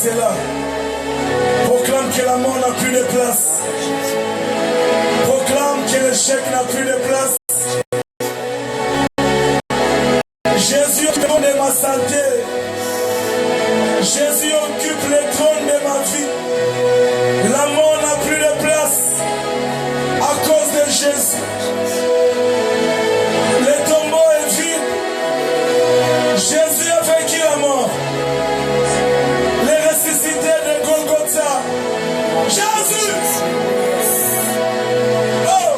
cela. Proclame que la mort n'a plus de place. Proclame que l'échec n'a plus de place. Jésus occupe de ma santé. Jésus occupe le trône de ma vie. La mort n'a plus de place à cause de Jésus. Le tombeau est vide. Jésus a vaincu la mort. Les ressuscités de Golgotha. Jésus! Oh!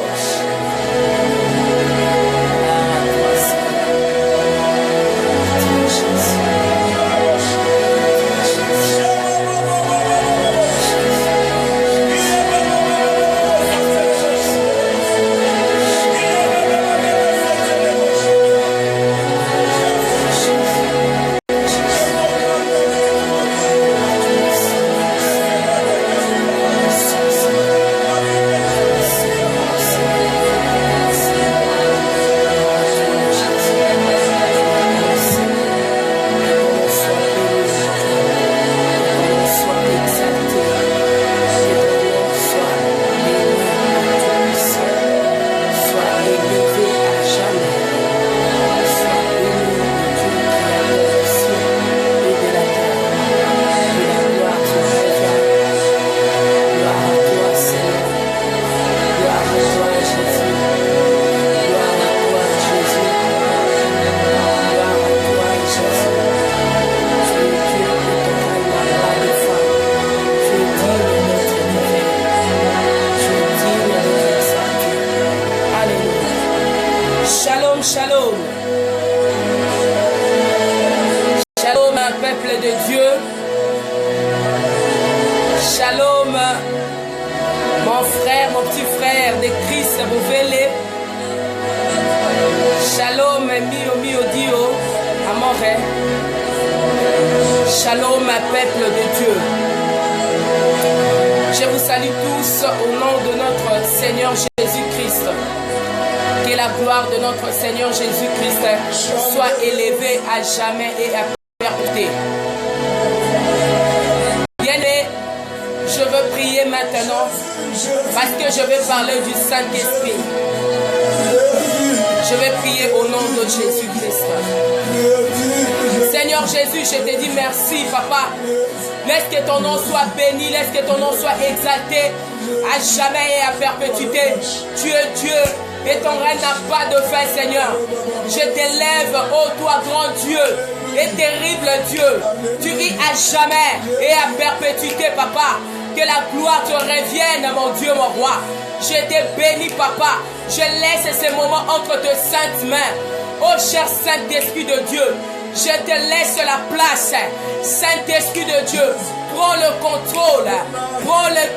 Jamais et à perpétuité. Bien-aimé, je veux prier maintenant parce que je vais parler du Saint-Esprit. Je vais prier au nom de Jésus-Christ. Seigneur Jésus, je te dis merci, Papa. Laisse que ton nom soit béni, laisse que ton nom soit exalté à jamais et à perpétuité. Tu es Dieu. Et ton règne n'a pas de fin, Seigneur. Je t'élève, ô toi grand Dieu et terrible Dieu. Tu vis à jamais et à perpétuité, Papa. Que la gloire te revienne, mon Dieu, mon roi. Je te bénis, Papa. Je laisse ces moments entre tes saintes mains. Ô cher Saint-Esprit de Dieu, je te laisse la place. Saint-Esprit de Dieu, prends le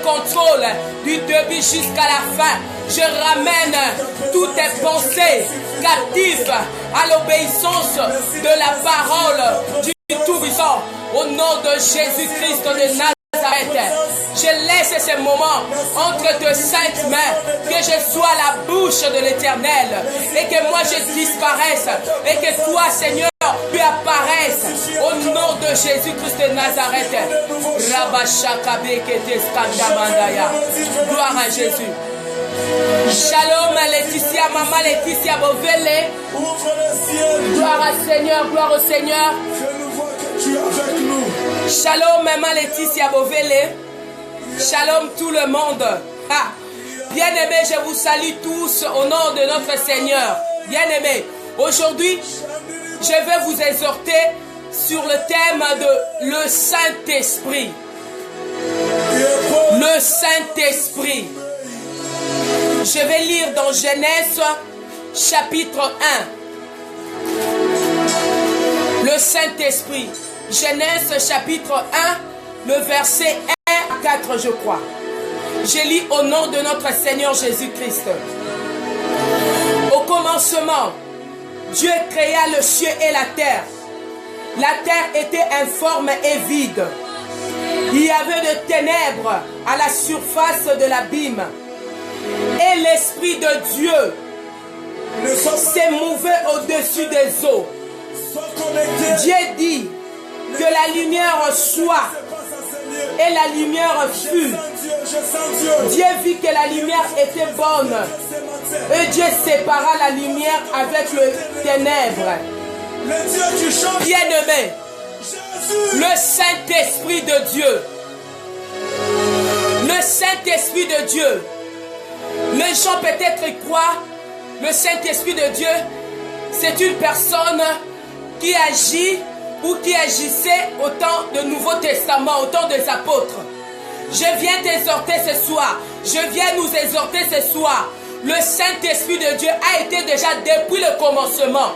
contrôle du début jusqu'à la fin. Je ramène toutes tes pensées captives à l'obéissance de la parole du Tout-Puissant. Au nom de Jésus-Christ de Nazareth, je laisse ces moments entre tes saintes mains, que je sois la bouche de l'Éternel et que moi je disparaisse et que toi, Seigneur, tu apparaisses au nom de Jésus-Christ de Nazareth. Gloire à Jésus. Shalom Laetitia, maman Laetitia Bovele. Gloire au Seigneur, gloire au Seigneur. Shalom maman Laetitia Bovele. Shalom tout le monde. Bien-aimés, je vous salue tous au nom de notre Seigneur. Bien-aimés, aujourd'hui, je vais vous exhorter sur le thème de le Saint-Esprit. Le Saint-Esprit. Je vais lire dans Genèse chapitre 1. Le Saint-Esprit. Genèse chapitre 1, le verset 1 à 4, je crois. Je lis au nom de notre Seigneur Jésus-Christ. Au commencement, Dieu créa le ciel et la terre. La terre était informe et vide. Il y avait de ténèbres à la surface de l'abîme. Et l'Esprit de Dieu s'émouvait au-dessus des eaux. Dieu dit que la lumière soit. et la lumière fut. Dieu vit que la lumière était bonne. Et Dieu sépara la lumière avec le ténèbre. Bien-aimé, le Saint-Esprit de Dieu. Le Saint-Esprit de Dieu. Les gens peut-être croient, le Saint-Esprit de Dieu, c'est une personne qui agit ou qui agissait au temps du Nouveau Testament, au temps des apôtres. Je viens t'exhorter ce soir. Je viens nous exhorter ce soir. Le Saint-Esprit de Dieu a été déjà depuis le commencement.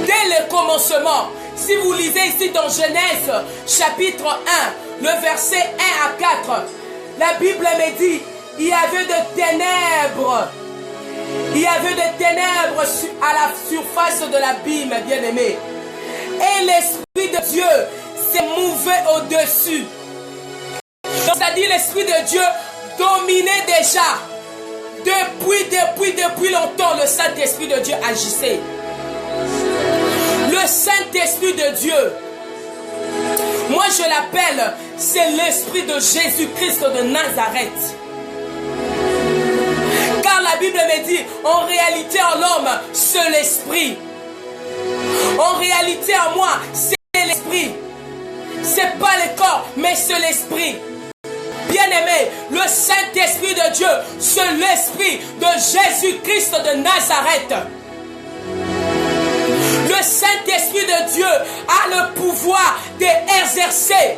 Dès le commencement. Si vous lisez ici dans Genèse chapitre 1, le verset 1 à 4, la Bible me dit, il y avait de ténèbres. Il y avait des ténèbres à la surface de l'abîme, bien-aimé. Et l'Esprit de Dieu s'est mouvé au-dessus. C'est-à-dire l'Esprit de Dieu dominait déjà. Depuis longtemps, le Saint-Esprit de Dieu agissait. Le Saint-Esprit de Dieu, moi je l'appelle, c'est l'Esprit de Jésus-Christ de Nazareth. Car la Bible me dit, en réalité en l'homme, c'est l'Esprit. En réalité en moi, c'est l'Esprit. C'est pas le corps, mais c'est l'Esprit. Bien-aimé, le Saint-Esprit de Dieu, c'est l'Esprit de Jésus-Christ de Nazareth. Le Saint-Esprit de Dieu a le pouvoir d'exercer.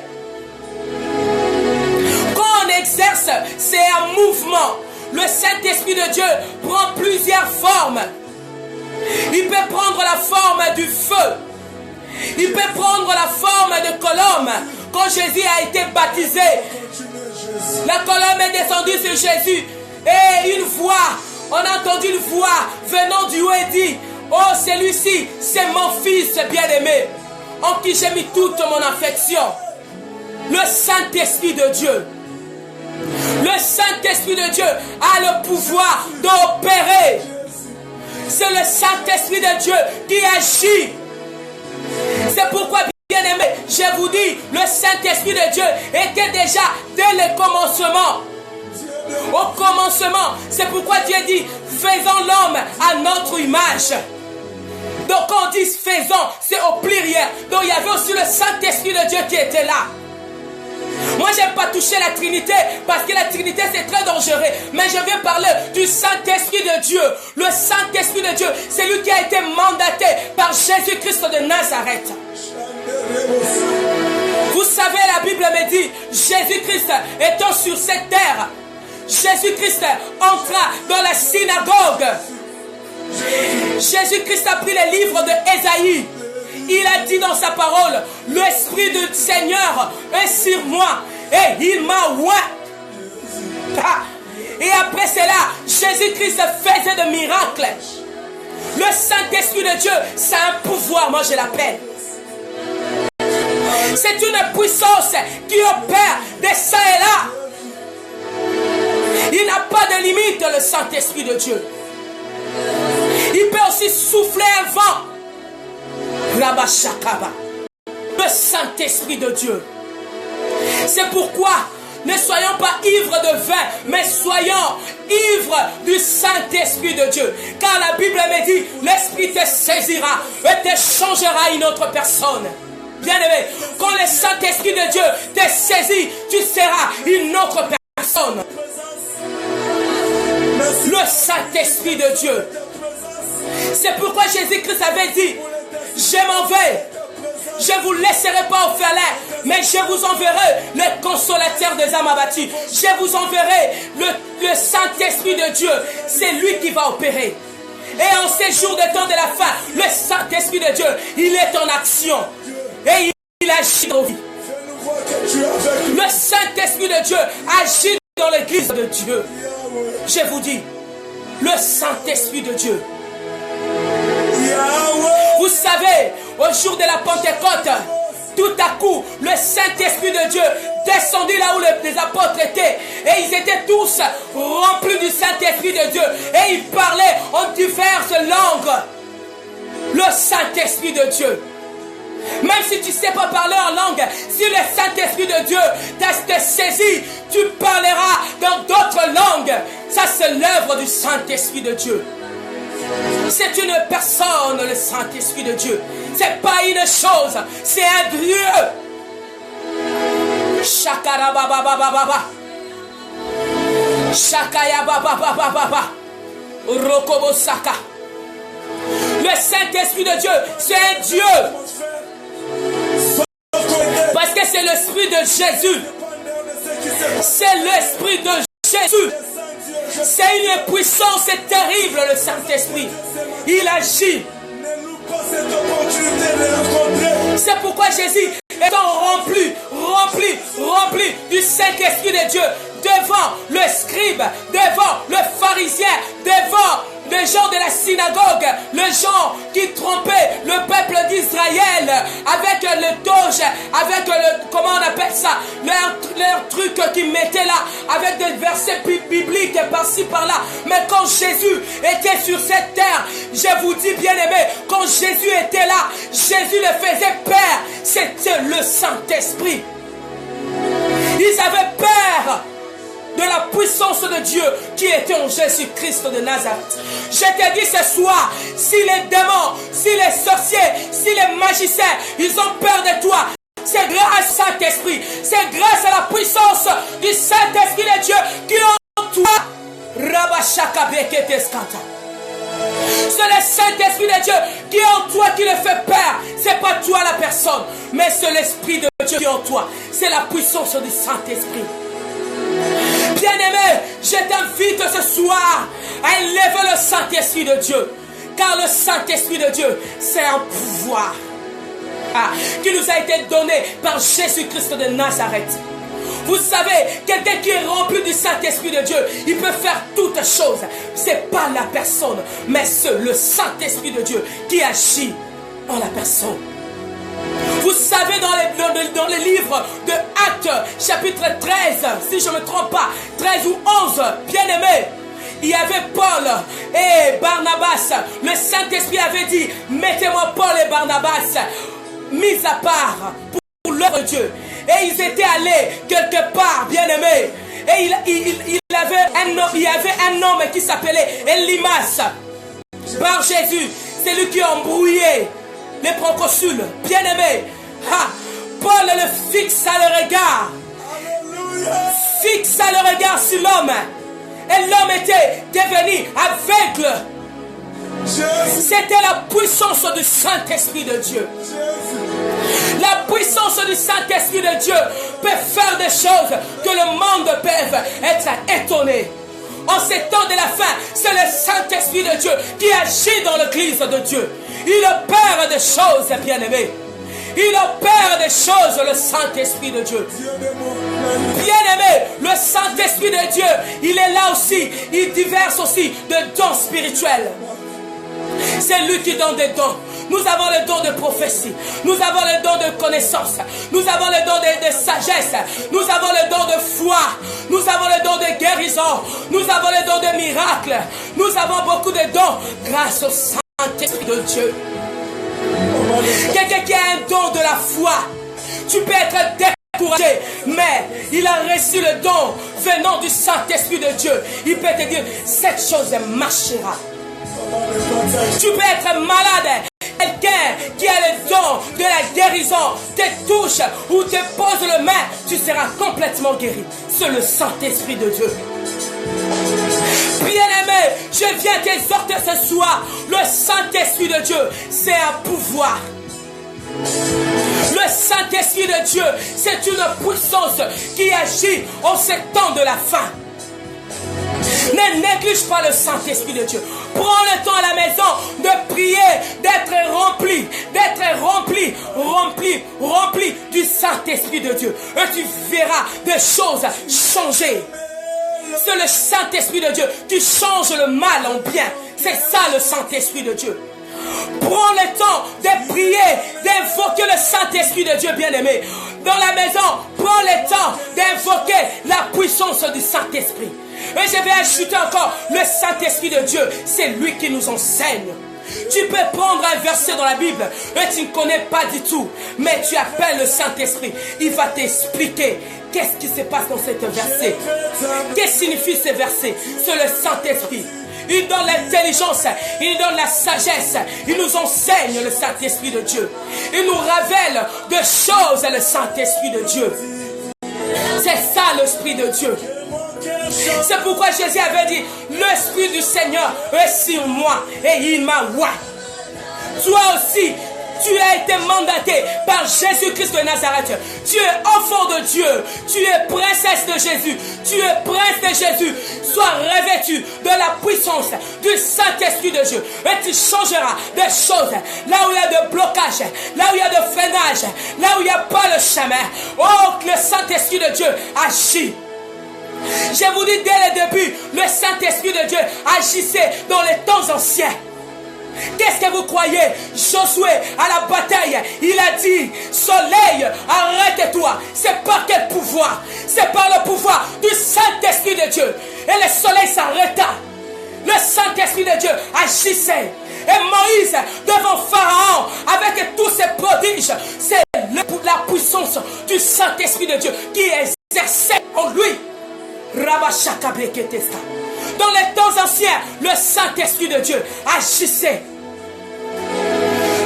Quand on exerce, c'est un mouvement. Le Saint-Esprit de Dieu prend plusieurs formes. Il peut prendre la forme du feu. Il peut prendre la forme de colombe. Quand Jésus a été baptisé, la colombe est descendue sur Jésus. Et une voix, on a entendu une voix venant du haut et dit, oh, celui-ci, c'est mon fils bien-aimé, en qui j'ai mis toute mon affection. Le Saint-Esprit de Dieu. Le Saint-Esprit de Dieu a le pouvoir d'opérer. C'est le Saint-Esprit de Dieu qui agit. C'est pourquoi, bien-aimé, je vous dis, le Saint-Esprit de Dieu était déjà dès le commencement. Au commencement, c'est pourquoi Dieu dit, faisons l'homme à notre image. Donc quand on dit faisons, c'est au pluriel. Donc il y avait aussi le Saint-Esprit de Dieu qui était là. Moi je n'aime pas toucher la Trinité parce que la Trinité c'est très dangereux. Mais je vais parler du Saint-Esprit de Dieu. Le Saint-Esprit de Dieu, c'est lui qui a été mandaté par Jésus-Christ de Nazareth. Vous savez, la Bible me dit, Jésus-Christ étant sur cette terre, Jésus-Christ entra dans la synagogue. Jésus-Christ a pris les livres de Ésaïe. Il a dit dans sa parole, l'Esprit du Seigneur est sur moi et il m'a oint. Et après cela, Jésus-Christ faisait de miracles. Le Saint-Esprit de Dieu, c'est un pouvoir, moi je l'appelle. C'est une puissance qui opère des ça et là. Il n'a pas de limite, le Saint-Esprit de Dieu. Il peut aussi souffler un vent. Le Saint-Esprit de Dieu. C'est pourquoi ne soyons pas ivres de vin, mais soyons ivres du Saint-Esprit de Dieu. Car la Bible me dit, l'Esprit te saisira et te changera une autre personne. Bien-aimé, quand le Saint-Esprit de Dieu te saisit, tu seras une autre personne. Le Saint-Esprit de Dieu. C'est pourquoi Jésus-Christ avait dit, je m'en vais, je ne vous laisserai pas orphelins, mais je vous enverrai le consolateur des âmes abattues. Je vous enverrai le Saint-Esprit de Dieu. C'est lui qui va opérer. Et en ces jours de temps de la fin, le Saint-Esprit de Dieu, il est en action. Et il agit dans nos vies. Le Saint-Esprit de Dieu agit dans l'église de Dieu. Je vous dis, le Saint-Esprit de Dieu. Vous savez, au jour de la Pentecôte, tout à coup, le Saint-Esprit de Dieu descendit là où les apôtres étaient. Et ils étaient tous remplis du Saint-Esprit de Dieu. Et ils parlaient en diverses langues. Le Saint-Esprit de Dieu. Même si tu ne sais pas parler en langue, si le Saint-Esprit de Dieu t'a saisi, tu parleras dans d'autres langues. Ça, c'est l'œuvre du Saint-Esprit de Dieu. C'est une personne, le Saint-Esprit de Dieu. C'est pas une chose, c'est un Dieu. Shakara baba baba baba. Shakaya baba baba baba. Rokobo saka. Le Saint-Esprit de Dieu, c'est un Dieu. Parce que c'est l'Esprit de Jésus. C'est l'Esprit de Jésus. C'est une puissance terrible, le Saint-Esprit. Il agit. C'est pourquoi Jésus, étant rempli du Saint-Esprit de Dieu, devant le scribe, devant le pharisien, devant les gens de la synagogue, les gens qui trompaient le peuple d'Israël avec le doge, avec le, comment on appelle ça, leur truc qu'ils mettaient là, avec des versets bibliques par-ci par-là. Mais quand Jésus était sur cette terre, je vous dis bien aimé, quand Jésus était là, Jésus le faisait peur, c'était le Saint-Esprit. Ils avaient peur de la puissance de Dieu qui était en Jésus-Christ de Nazareth. Je te dis ce soir, si les démons, si les sorciers, si les magiciens, ils ont peur de toi, c'est grâce au Saint-Esprit, c'est grâce à la puissance du Saint-Esprit de Dieu qui est en toi. C'est le Saint-Esprit de Dieu qui est en toi qui le fait peur. C'est pas toi la personne, mais c'est l'Esprit de Dieu qui est en toi. C'est la puissance du Saint-Esprit. Bien-aimé, je t'invite ce soir à élever le Saint-Esprit de Dieu. Car le Saint-Esprit de Dieu, c'est un pouvoir qui nous a été donné par Jésus-Christ de Nazareth. Vous savez, quelqu'un qui est rempli du Saint-Esprit de Dieu, il peut faire toutes choses. Ce n'est pas la personne, mais c'est le Saint-Esprit de Dieu qui agit en la personne. Vous savez, dans les livres de Actes, chapitre 13, si je ne me trompe pas, 13 ou 11, bien aimé, il y avait Paul et Barnabas. Le Saint-Esprit avait dit, mettez-moi Paul et Barnabas, mis à part pour l'œuvre de Dieu. Et ils étaient allés quelque part, bien aimé. Et il y avait un homme qui s'appelait Elimas. Par Jésus, c'est lui qui a embrouillé les proconsuls, bien aimé. Paul le fixa le regard. Fixa le regard sur l'homme. Et l'homme était devenu aveugle. C'était la puissance du Saint-Esprit de Dieu. La puissance du Saint-Esprit de Dieu peut faire des choses que le monde peut être étonné. En ces temps de la fin, c'est le Saint-Esprit de Dieu qui agit dans l'église de Dieu. Il opère des choses, bien-aimés. Il opère des choses, le Saint-Esprit de Dieu. Bien-aimé, le Saint-Esprit de Dieu, il est là aussi. Il diverse aussi de dons spirituels. C'est lui qui donne des dons. Nous avons le don de prophétie. Nous avons le don de connaissance. Nous avons le don de sagesse. Nous avons le don de foi. Nous avons le don de guérison. Nous avons le don de miracles. Nous avons beaucoup de dons grâce au Saint-Esprit de Dieu. Quelqu'un qui a un don de la foi, tu peux être découragé, mais il a reçu le don venant du Saint-Esprit de Dieu. Il peut te dire, cette chose marchera. Tu peux être malade. Quelqu'un qui a le don de la guérison te touche ou te pose le main, tu seras complètement guéri. C'est le Saint-Esprit de Dieu. Bien-aimé, je viens t'exhorter ce soir. Le Saint-Esprit de Dieu, c'est un pouvoir. Le Saint-Esprit de Dieu, c'est une puissance qui agit en ces temps de la fin. Ne néglige pas le Saint-Esprit de Dieu. Prends le temps à la maison de prier, d'être rempli du Saint-Esprit de Dieu. Et tu verras des choses changer. C'est le Saint-Esprit de Dieu qui change le mal en bien. C'est ça le Saint-Esprit de Dieu. Prends le temps de prier, d'invoquer le Saint-Esprit de Dieu, bien-aimé. Dans la maison, prends le temps d'invoquer la puissance du Saint-Esprit. Et je vais ajouter encore, le Saint-Esprit de Dieu, c'est lui qui nous enseigne. Tu peux prendre un verset dans la Bible et tu ne connais pas du tout. Mais tu appelles le Saint-Esprit. Il va t'expliquer qu'est-ce qui se passe dans cet verset. Qu'est-ce que signifie ce verset? C'est le Saint-Esprit. Il donne l'intelligence, il donne la sagesse, il nous enseigne le Saint-Esprit de Dieu. Il nous révèle des choses, le Saint-Esprit de Dieu. C'est ça l'Esprit de Dieu. C'est pourquoi Jésus avait dit, l'Esprit du Seigneur est sur moi et il m'a oint. Toi aussi, tu as été mandaté par Jésus-Christ de Nazareth. Tu es enfant de Dieu. Tu es princesse de Jésus. Tu es prince de Jésus. Sois revêtu de la puissance du Saint-Esprit de Dieu. Et tu changeras des choses. Là où il y a de blocage, là où il y a de freinage, là où il n'y a pas le chemin. Oh, le Saint-Esprit de Dieu agit. Je vous dis dès le début, le Saint-Esprit de Dieu agissait dans les temps anciens. Qu'est-ce que vous croyez? Josué à la bataille, il a dit, soleil, arrête-toi. C'est par quel pouvoir? C'est par le pouvoir du Saint-Esprit de Dieu. Et le soleil s'arrêta. Le Saint-Esprit de Dieu agissait. Et Moïse, devant Pharaon, avec tous ses prodiges, c'est la puissance du Saint-Esprit de Dieu qui exerçait en lui. Dans les temps anciens, le Saint-Esprit de Dieu agissait.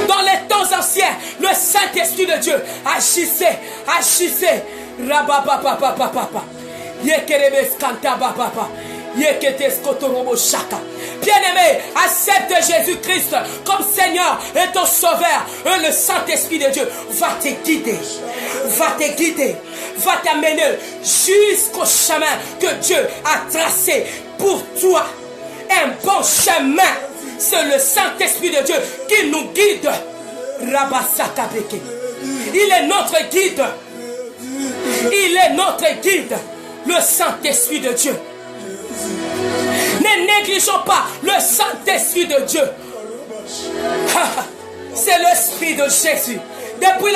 Dans les temps anciens, le Saint-Esprit de Dieu agissait. Bien-aimé, accepte Jésus-Christ comme Seigneur et ton Sauveur. Et le Saint-Esprit de Dieu va te guider, va t'amener jusqu'au chemin que Dieu a tracé pour toi. Un bon chemin. C'est le Saint-Esprit de Dieu qui nous guide. Il est notre guide. Le Saint-Esprit de Dieu. Ne négligeons pas le Saint-Esprit de Dieu. C'est l'Esprit de Jésus. Depuis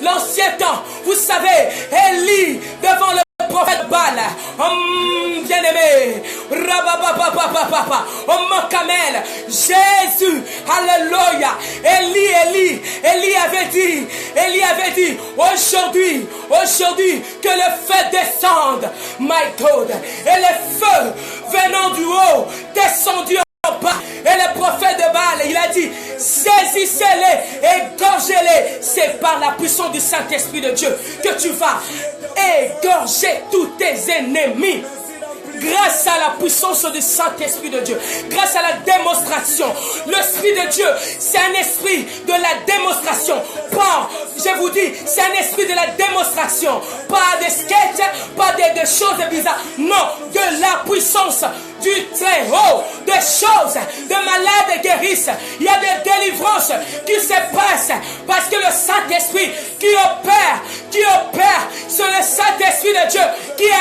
l'ancien temps, vous savez, Élie devant le prophète Baal, bien-aimé, Kamel, Jésus, alléluia, Élie avait dit, aujourd'hui, que le feu descende, my God, et le feu venant du haut, descendu en bas, et le prophète de Baal, il a dit, saisissez-les, égorgez-les, c'est par la puissance du Saint-Esprit de Dieu que tu vas égorger tous tes ennemis. Grâce à la puissance du Saint-Esprit de Dieu, grâce à la démonstration. L'Esprit de Dieu, c'est un esprit de la démonstration. Pas, je vous dis, c'est un esprit de la démonstration. Pas de sketch, pas de choses bizarres. Non, de la puissance du très haut, des choses, de malades guérissent. Il y a des délivrances qui se passent parce que le Saint-Esprit qui opère, c'est le Saint-Esprit de Dieu qui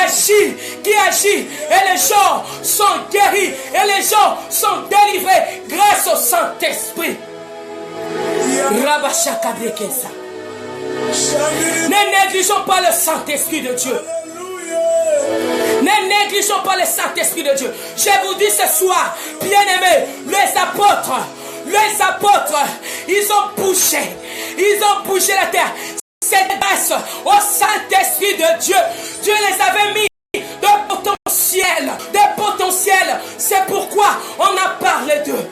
agit. Et les gens sont guéris, et les gens sont délivrés grâce au Saint-Esprit. Ne négligeons pas le Saint-Esprit de Dieu. Ne négligeons pas le Saint-Esprit de Dieu. Je vous dis ce soir, bien-aimés, les apôtres, ils ont bougé la terre. C'est grâce au Saint-Esprit de Dieu. Dieu les avait mis des potentiels. C'est pourquoi on a parlé d'eux.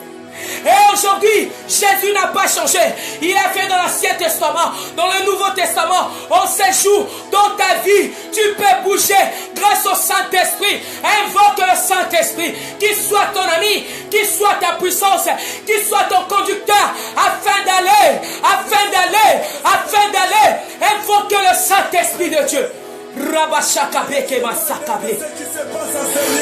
Et aujourd'hui, Jésus n'a pas changé. Il a fait dans l'Ancien Testament, dans le Nouveau Testament, en ces jours, dans ta vie, tu peux bouger grâce au Saint-Esprit. Invoque le Saint-Esprit, qui soit ton ami, qui soit ta puissance, qui soit ton conducteur, afin d'aller. Invoque le Saint-Esprit de Dieu.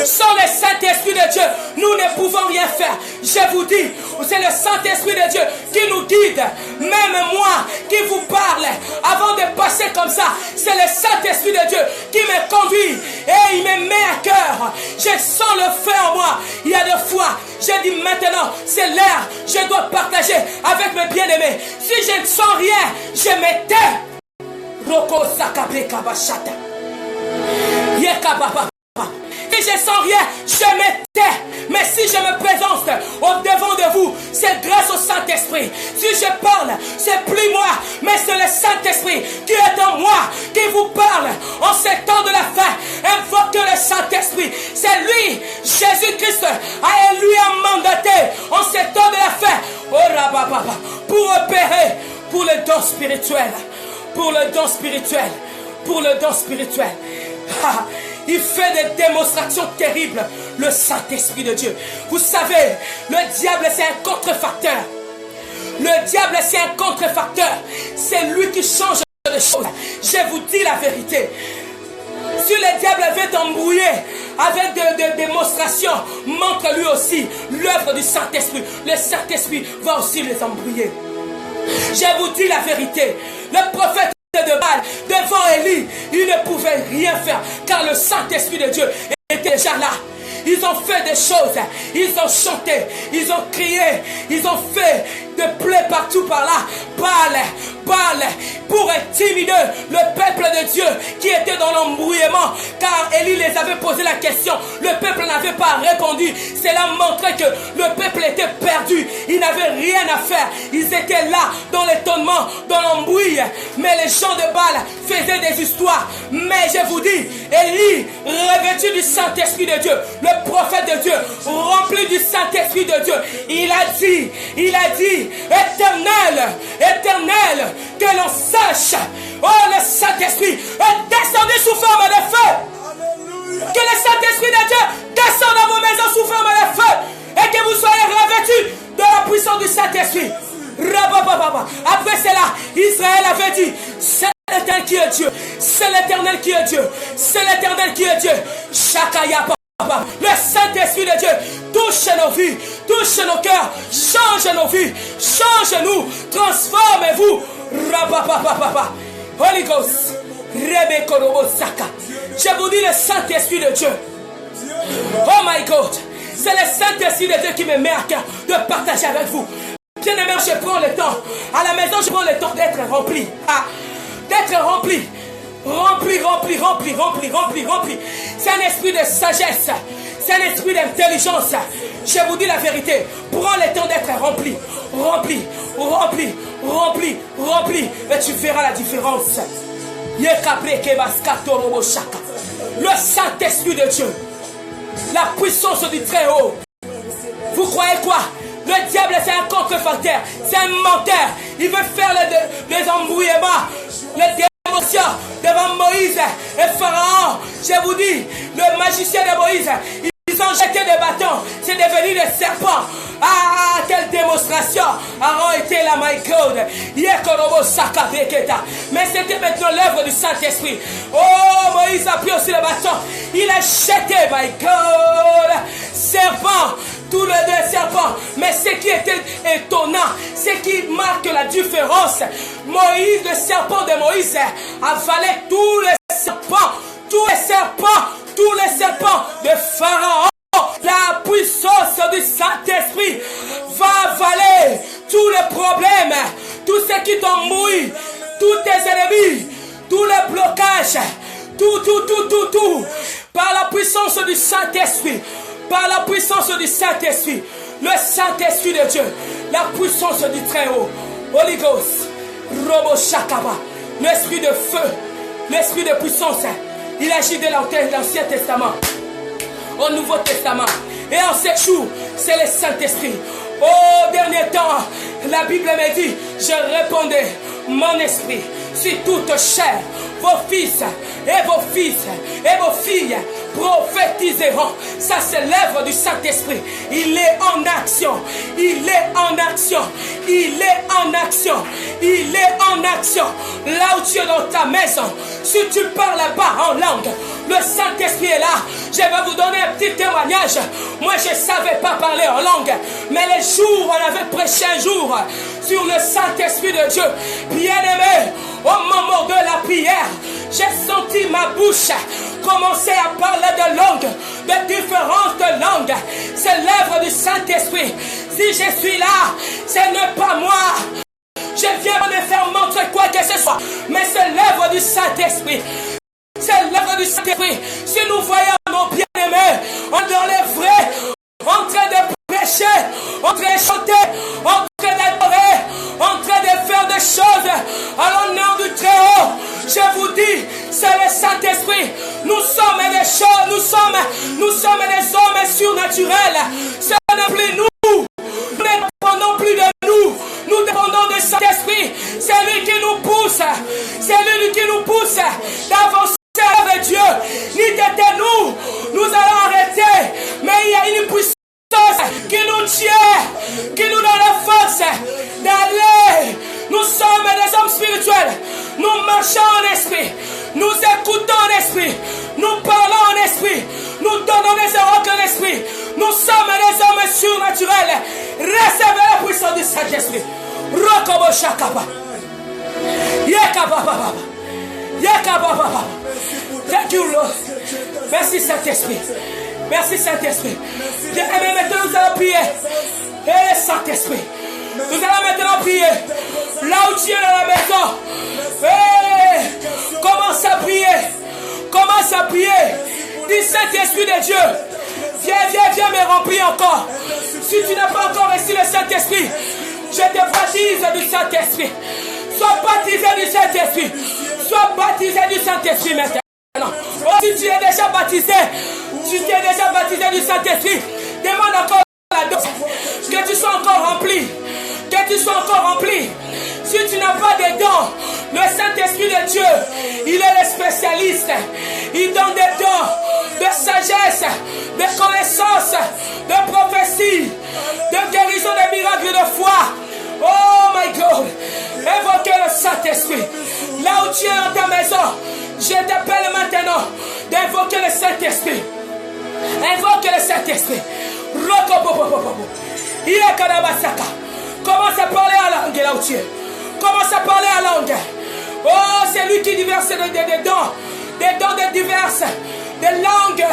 Sans le Saint-Esprit de Dieu, nous ne pouvons rien faire. Je vous dis, c'est le Saint-Esprit de Dieu qui nous guide. Même moi qui vous parle, avant de passer comme ça, c'est le Saint-Esprit de Dieu qui me conduit et il me met à cœur. Je sens le feu en moi. Il y a deux fois, j'ai dit maintenant, c'est l'heure, je dois partager avec mes bien-aimés. Si je ne sens rien, je me tais. Roko Sakabe Kabashata. Yekababa. Si je sens rien, je me tais. Mais si je me présente au devant de vous, c'est grâce au Saint-Esprit. Si je parle, c'est plus moi, mais c'est le Saint-Esprit qui est en moi, qui vous parle. En ces temps de la fin, invoquez le Saint-Esprit. C'est lui, Jésus-Christ, a élu et mandaté en ces temps de la fin, pour opérer, pour le don spirituel, pour le don spirituel, pour le don spirituel. Il fait des démonstrations terribles, le Saint-Esprit de Dieu. Vous savez, le diable c'est un contrefacteur. Le diable c'est un contrefacteur. C'est lui qui change les choses. Je vous dis la vérité. Si le diable veut t'embrouiller avec des démonstrations, montre lui aussi l'œuvre du Saint-Esprit. Le Saint-Esprit va aussi les embrouiller. Je vous dis la vérité. Le prophète de Baal, devant Élie, il ne pouvait rien faire, car le Saint-Esprit de Dieu était déjà là. Ils ont fait des choses, ils ont chanté, ils ont crié, ils ont fait des plaies partout par là. Baal, pour intimider le peuple de Dieu qui était dans l'embrouillement, car Élie les avait posé la question, le peuple n'avait pas répondu. Cela montrait que le peuple était perdu, ils n'avaient rien à faire, ils étaient là dans l'étonnement, dans l'embrouille. Mais les gens de Baal faisaient des histoires. Mais je vous dis, Élie, revêtu du Saint-Esprit de Dieu, le prophète de Dieu, rempli du Saint-Esprit de Dieu, il a dit, Éternel, que l'on sache, oh, le Saint-Esprit est descendu sous forme de feu. Que le Saint-Esprit de Dieu descende dans vos maisons sous forme de feu, et que vous soyez revêtus de la puissance du Saint-Esprit. Après cela, Israël avait dit, c'est l'Éternel qui est Dieu, c'est l'Éternel qui est Dieu, c'est l'Éternel qui est Dieu. Chakaya. Le Saint-Esprit de Dieu touche nos vies, touche nos cœurs, change nos vies, change-nous, transformez-vous. Holy Ghost, je vous dis le Saint-Esprit de Dieu. Oh my God, c'est le Saint-Esprit de Dieu qui me met à cœur de partager avec vous. Bien aimé, je prends le temps, à la maison je prends le temps d'être rempli, d'être rempli. Rempli. C'est un esprit de sagesse. C'est un esprit d'intelligence. Je vous dis la vérité. Prends le temps d'être rempli. Et tu verras la différence. Le Saint-Esprit de Dieu. La puissance du Très-Haut. Vous croyez quoi? Le diable c'est un contrefacteur. C'est un menteur. Il veut faire les embrouillements. Le diable devant Moïse et Pharaon. Je vous dis, le magicien de Moïse, ils ont jeté des bâtons, c'est devenu des serpents. Quelle démonstration! Aaron était là, my God. Mais c'était maintenant l'œuvre du Saint-Esprit. Oh, Moïse a pris aussi le bâton. Il a jeté, my God, serpent. Tous les deux serpents. Mais ce qui était étonnant, ce qui marque la différence, Moïse, le serpent de Moïse, avalait tous les serpents de Pharaon. La puissance du Saint-Esprit va avaler tous les problèmes, tout ce qui t'embrouille, tous tes ennemis, tous les blocages, tout, par la puissance du Saint-Esprit. Par la puissance du Saint-Esprit, le Saint-Esprit de Dieu, la puissance du Très-Haut, Holy Ghost, Robo Shakaba, l'esprit de feu, l'esprit de puissance, il agit de l'Ancien Testament au Nouveau Testament. Et en ces jours, c'est le Saint-Esprit. Au dernier temps, la Bible me dit, je répondais, mon esprit, sur toute chair, vos fils et vos filles prophétiseront. Ça c'est l'œuvre du Saint-Esprit. Il est en action. Là où tu es dans ta maison, si tu parles là-bas en langue, le Saint-Esprit est là. Je vais vous donner un petit témoignage. Moi je ne savais pas parler en langue, mais les jours on avait prêché un jour sur le Saint-Esprit de Dieu. Bien aimé, au moment de la prière, j'ai senti ma bouche commencer à parler de langues, de différentes langues. C'est l'œuvre du Saint-Esprit. Si je suis là, ce n'est pas moi. Je viens me faire montrer quoi que ce soit, mais c'est l'œuvre du Saint-Esprit. C'est l'œuvre du Saint-Esprit. Si nous voyons nos bien-aimés Je vous dis, c'est le Saint-Esprit. Nous sommes des choses, nous sommes des hommes surnaturels. Ce n'est plus nous. Nous ne dépendons plus de nous. Nous dépendons du Saint-Esprit. C'est lui qui nous pousse. C'est lui qui nous pousse d'avancer avec Dieu. Ni t'étais nous allons arrêter. Mais il y a une puissance qui nous tient, qui nous donne la force d'aller. Nous sommes des hommes spirituels. Nous marchons en esprit. Nous écoutons en esprit. Nous parlons en esprit. Nous donnons des oracles en esprit. Nous sommes des hommes surnaturels. Recevez la puissance du Saint-Esprit. Rokobo Shakaba. Yakababa. Yakababa. Thank you, Lord. Merci, Saint-Esprit. Merci, Saint-Esprit. Bien aimé, maintenant nous allons prier. Et Saint-Esprit. Nous allons maintenant prier. Là où tu es dans la maison. Commence à prier. Commence à prier. Dis Saint-Esprit de Dieu. Viens me remplir encore. Si tu n'as pas encore reçu le Saint-Esprit, je te baptise du Saint-Esprit. Sois baptisé du Saint-Esprit. Sois baptisé du Saint-Esprit maintenant. Oh, si tu es déjà baptisé, du Saint-Esprit, demande encore la dose. Que tu sois encore rempli. Que tu sois encore rempli. Si tu n'as pas de dons, le Saint-Esprit de Dieu, il est le spécialiste. Il donne des dons de sagesse, de connaissance, de prophétie, de guérison, de miracles, de foi. Oh my God. Évoquez le Saint-Esprit. Là où tu es dans ta maison, je t'appelle maintenant d'invoquer le Saint-Esprit. Invoque le Saint-Esprit. Commence à parler à langue là où tu es. Commence à parler à langue. Oh, c'est lui qui diverse des dons de diverses, des langues.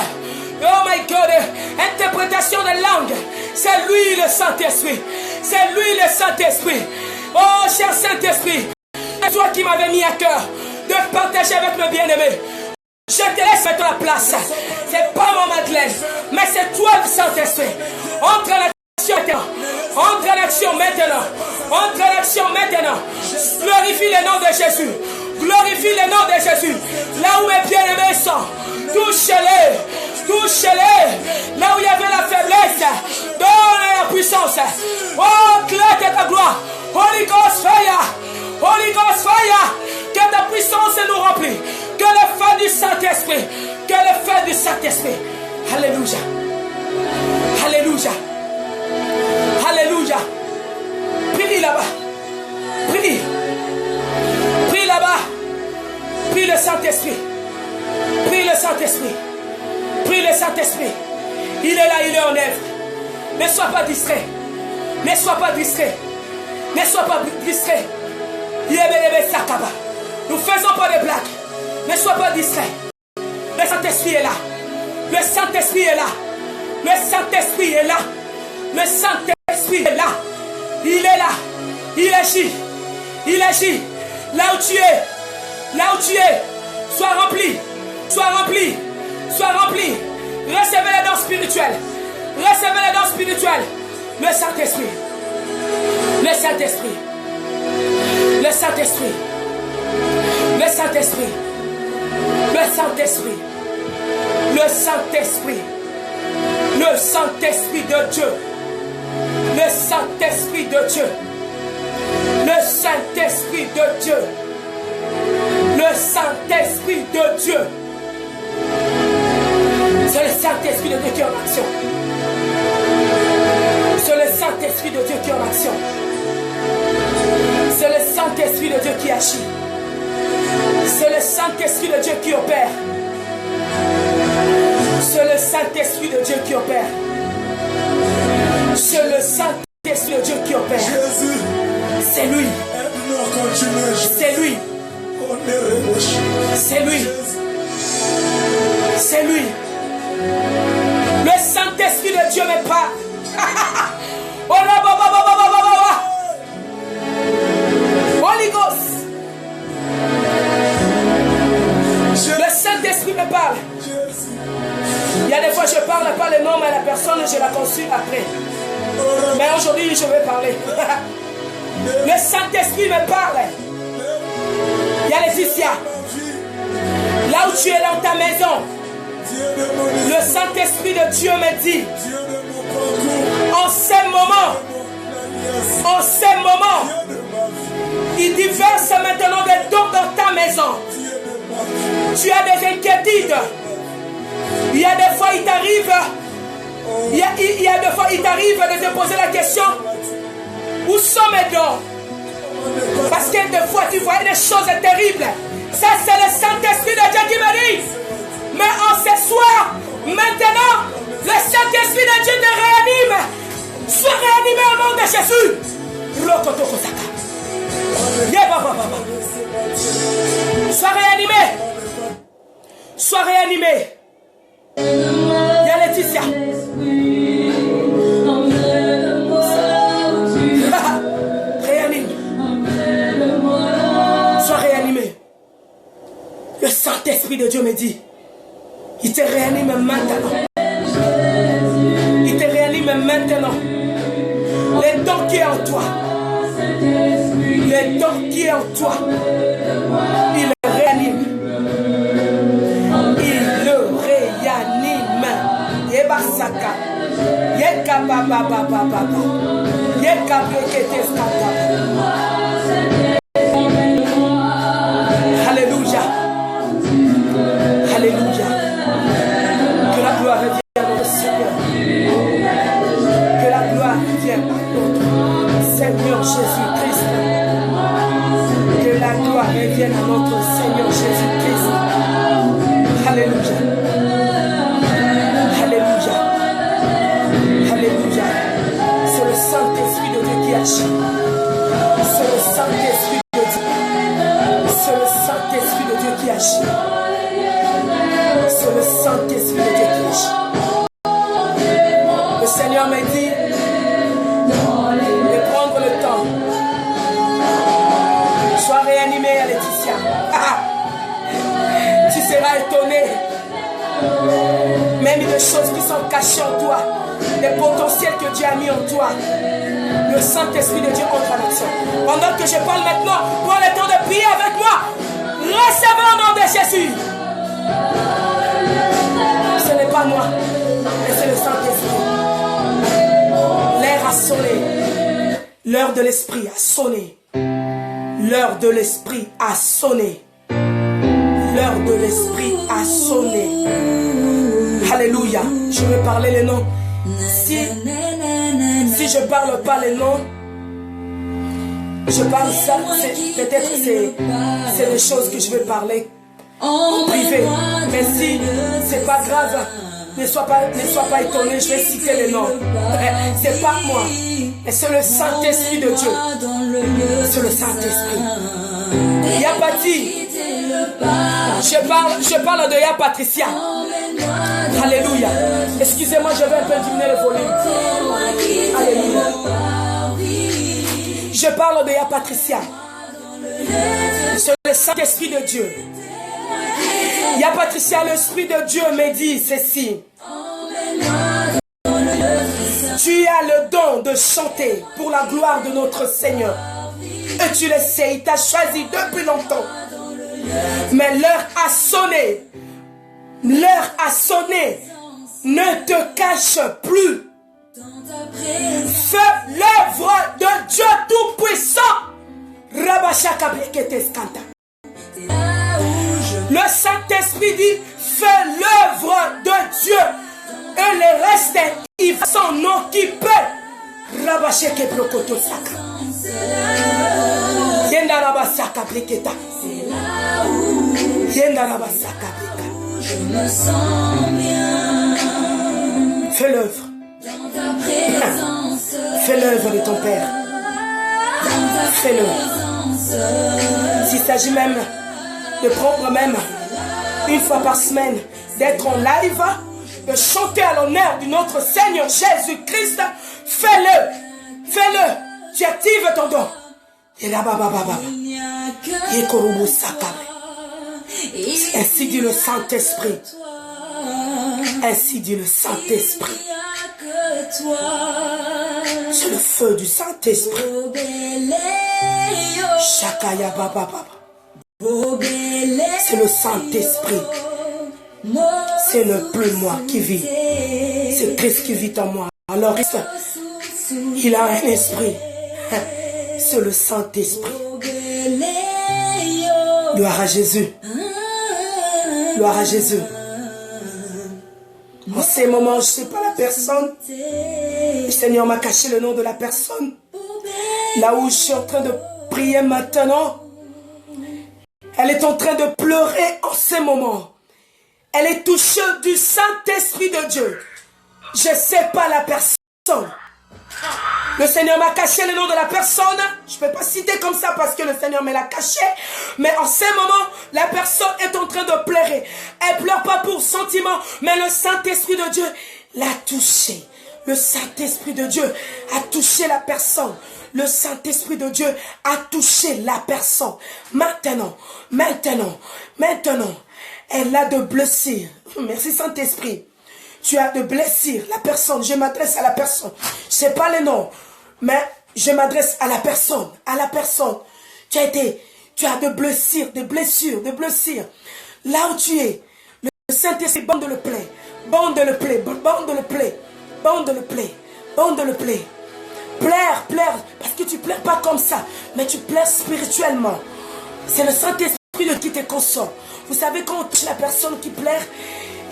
Oh my God, interprétation de langue. C'est lui le Saint-Esprit. C'est lui le Saint-Esprit. Oh, cher Saint-Esprit, c'est toi qui m'avais mis à cœur de partager avec mes bien-aimés. Je te laisse mettre la place. C'est pas mon Madeleine, mais c'est toi le Saint-Esprit. Entre en action maintenant. Entre en action maintenant. Entre en action maintenant. Glorifie le nom de Jésus. Glorifie le nom de Jésus. Là où mes bien-aimés sont, touche-les. Touche-les. Là où il y avait la faiblesse, donne la puissance. Oh, claque ta gloire. Holy Ghost fire. Holy Ghost fire. Que ta puissance nous remplit. Que le feu du Saint-Esprit. Que le feu du Saint-Esprit. Alléluia. Alléluia. Alléluia. Prie là-bas. Prie. Prie là-bas. Prie le Saint-Esprit. Prie le Saint-Esprit. Prie le Saint-Esprit. Il est là, il est en œuvre. Ne sois pas distrait. Ne sois pas distrait. Ne sois pas distrait. Nous ne faisons pas de blagues. Ne sois pas distrait. Le Saint-Esprit est là. Le Saint-Esprit est là. Le Saint-Esprit est là. Le Saint-Esprit est là. Il est là. Il agit. Il agit. Là où tu es. Là où tu es. Sois rempli. Sois rempli. Sois rempli. Recevez les dons spirituels. Recevez les dons spirituels. Le Saint-Esprit. Le Saint-Esprit. Le Saint-Esprit. Le Saint-Esprit. Le Saint-Esprit. Le Saint-Esprit. Le Saint-Esprit de Dieu. Le Saint-Esprit de Dieu. Le Saint-Esprit de Dieu. Le Saint-Esprit de Dieu. C'est le Saint-Esprit de Dieu qui est en action. C'est le Saint-Esprit de Dieu qui est en action. C'est le Saint-Esprit de Dieu qui agit. C'est le Saint-Esprit de Dieu qui opère. C'est le Saint-Esprit de Dieu qui opère. C'est le Saint-Esprit de Dieu qui opère. C'est lui. C'est lui. C'est lui. C'est lui. Le Saint-Esprit de Dieu me parle. Holy Ghost. Le Saint-Esprit me parle. Il y a des fois je parle pas le nom, mais la personne je la consulte après. Mais aujourd'hui je vais parler. Le Saint-Esprit me parle. Il y a Laetitia. où tu es dans ta maison, le Saint-Esprit de Dieu me dit, en ces moments, il diverse maintenant des dons dans ta maison. Tu as des inquiétudes. Il y a des fois, il t'arrive de te poser la question, où sont mes dons? Parce que des fois, tu vois des choses terribles. Ça, c'est le Saint-Esprit de Dieu qui me dit. Mais en ce soir, maintenant, le Saint-Esprit de Dieu te réanime. Sois réanimé au nom de Jésus. Sois réanimé. Sois réanimé. Il y a Laetitia. Réanime. Sois réanimé. Le Saint-Esprit de Dieu me dit, il te réanime maintenant. Il te réanime maintenant. Les dons qui est en toi. Les dons qui est en toi. Il le réanime. Il le réanime. Yebasaka. Yekabababababa. Yekabreketeskata. Alléluia. Alléluia. Que la gloire revienne à notre Seigneur. Que la gloire revienne à notre Seigneur Jésus-Christ. Que la gloire revienne à notre Seigneur Jésus-Christ. Alléluia. Alléluia. Alléluia. C'est le Saint-Esprit de Dieu qui agit. C'est le Saint-Esprit de Dieu. C'est le Saint-Esprit de Dieu qui agit. C'est le Saint-Esprit de Dieu qui agit. Le Seigneur m'a dit de prendre le temps. Sois réanimé à Laetitia. Tu seras étonné. Même des choses qui sont cachées en toi, les potentiels que Dieu a mis en toi. Le Saint-Esprit de Dieu entre en action. Pendant que je parle maintenant, prends le temps de prier avec moi. Recevez au nom de Jésus. Ce n'est pas moi, mais c'est le Saint-Esprit. L'heure a sonné. L'heure de l'Esprit a sonné. L'heure de l'Esprit a sonné. L'heure de l'Esprit a sonné. Alléluia. Je vais parler les noms. Si je parle pas les noms, je parle ça, peut-être c'est des choses que je vais parler en privé. Mais si c'est pas grave, ne sois pas étonné, je vais citer les noms. C'est pas moi, mais c'est le Saint-Esprit de Dieu. C'est le Saint-Esprit. Yapati. Je parle de Ya Patricia. Alléluia. Excusez-moi, je vais un peu diminuer le volume. Alléluia. Je parle de Ya Patricia. C'est le Saint-Esprit de Dieu. Ya Patricia, l'Esprit de Dieu me dit ceci. Tu as le don de chanter pour la gloire de notre Seigneur. Et tu le sais, il t'a choisi depuis longtemps. Mais l'heure a sonné. L'heure a sonné. Ne te cache plus. Fais l'œuvre de Dieu Tout-Puissant. Le Saint-Esprit dit, fais l'œuvre de Dieu. Et le reste, il va s'en occuper. Je me sens bien. Fais l'œuvre. Fais l'œuvre de ton Père. Fais-le. S'il s'agit même de prendre même une fois par semaine, d'être en live, de chanter à l'honneur de notre Seigneur Jésus-Christ, fais-le. Fais-le. Tu actives ton don. Ainsi dit le Saint-Esprit. Ainsi dit le Saint-Esprit. C'est le feu du Saint-Esprit. Shakaya Baba Baba. C'est le Saint-Esprit. C'est le plus moi qui vit. C'est Christ qui vit en moi. Alors Christ, il a un esprit. C'est le Saint-Esprit. Gloire à Jésus. Gloire à Jésus. En ces moments, je ne sais pas la personne. Le Seigneur m'a caché le nom de la personne. Là où je suis en train de prier maintenant, elle est en train de pleurer en ces moments. Elle est touchée du Saint-Esprit de Dieu. Je ne sais pas la personne. Le Seigneur m'a caché le nom de la personne. Je ne peux pas citer comme ça parce que le Seigneur me l'a caché. Mais en ces moments, la personne est en train de pleurer. Elle ne pleure pas pour sentiment, mais le Saint-Esprit de Dieu l'a touché. Le Saint-Esprit de Dieu a touché la personne. Le Saint-Esprit de Dieu a touché la personne. Maintenant, elle a de blessures. Merci Saint-Esprit. Tu as de blessures. La personne, je m'adresse à la personne. Je ne sais pas les noms, mais je m'adresse à la personne. À la personne. Tu as de blessures, de blessures. Là où tu es, le Saint-Esprit bande le plaie. Bande le plaie. Plaire, parce que tu ne pleures pas comme ça, mais tu pleures spirituellement. C'est le Saint-Esprit qui te console. Vous savez, quand on touche la personne qui pleure,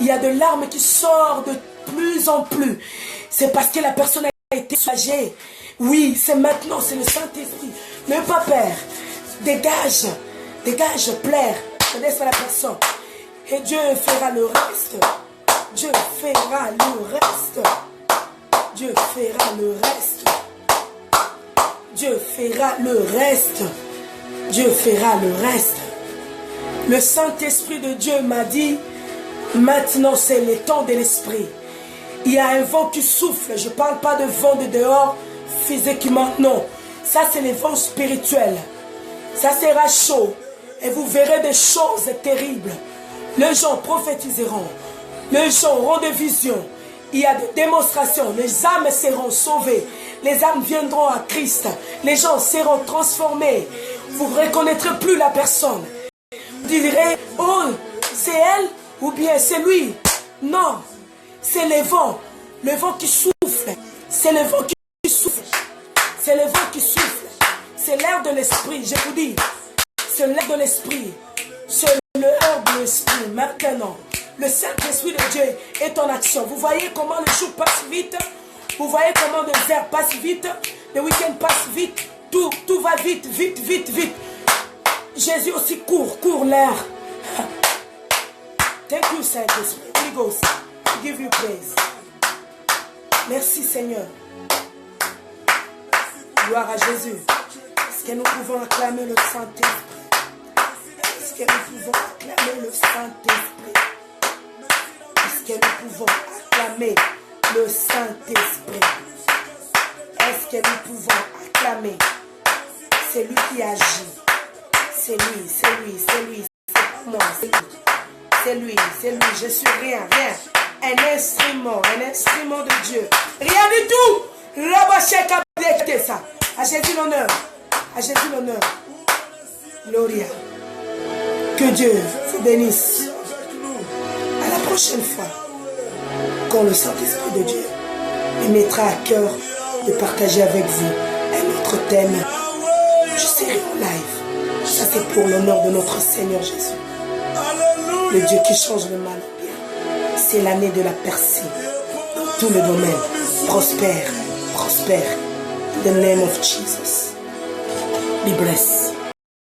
il y a de larmes qui sortent de plus en plus. C'est parce que la personne a été soulagée. Oui, c'est maintenant, c'est le Saint-Esprit. Ne pas peur. Dégage, plaire. Laisse à la personne. Et Dieu fera le reste. Dieu fera le reste. Le Saint-Esprit de Dieu m'a dit, maintenant c'est le temps de l'Esprit. Il y a un vent qui souffle. Je ne parle pas de vent de dehors physiquement, non. Ça c'est le vent spirituel. Ça sera chaud. Et vous verrez des choses terribles. Les gens prophétiseront. Les gens auront des visions. Il y a des démonstrations. Les âmes seront sauvées. Les âmes viendront à Christ. Les gens seront transformés. Vous ne reconnaîtrez plus la personne. Vous direz, oh, c'est elle ou bien c'est lui. Non, c'est le vent qui souffle. C'est le vent qui souffle. C'est le vent qui souffle. C'est l'air de l'esprit, je vous dis. C'est l'air de l'esprit. C'est l'air de l'esprit. Maintenant, le Saint-Esprit de Dieu est en action. Vous voyez comment le jour passe vite. Vous voyez comment les heures passent vite. Le week-end passe vite. Tout va vite. Jésus aussi court l'air. Thank you, Saint-Esprit. Holy Ghost, I give you praise. Merci, Seigneur. Gloire à Jésus. Est-ce que nous pouvons acclamer le Saint-Esprit? Est-ce que nous pouvons acclamer le Saint-Esprit? Est-ce que nous pouvons acclamer le Saint-Esprit? Est-ce que nous pouvons acclamer? C'est lui qui agit. C'est lui. C'est pas moi, c'est lui. Je suis rien. Un instrument de Dieu. Rien du tout. À Jésus l'honneur. Gloria. Que Dieu vous bénisse. À la prochaine fois, quand le Saint-Esprit de Dieu me mettra à cœur de partager avec vous un autre thème, je serai en live. Ça c'est pour l'honneur de notre Seigneur Jésus. Le Dieu qui change le mal au bien. C'est l'année de la percée. Dans tous les domaines. Prospère. In the name of Jesus. Be blessed.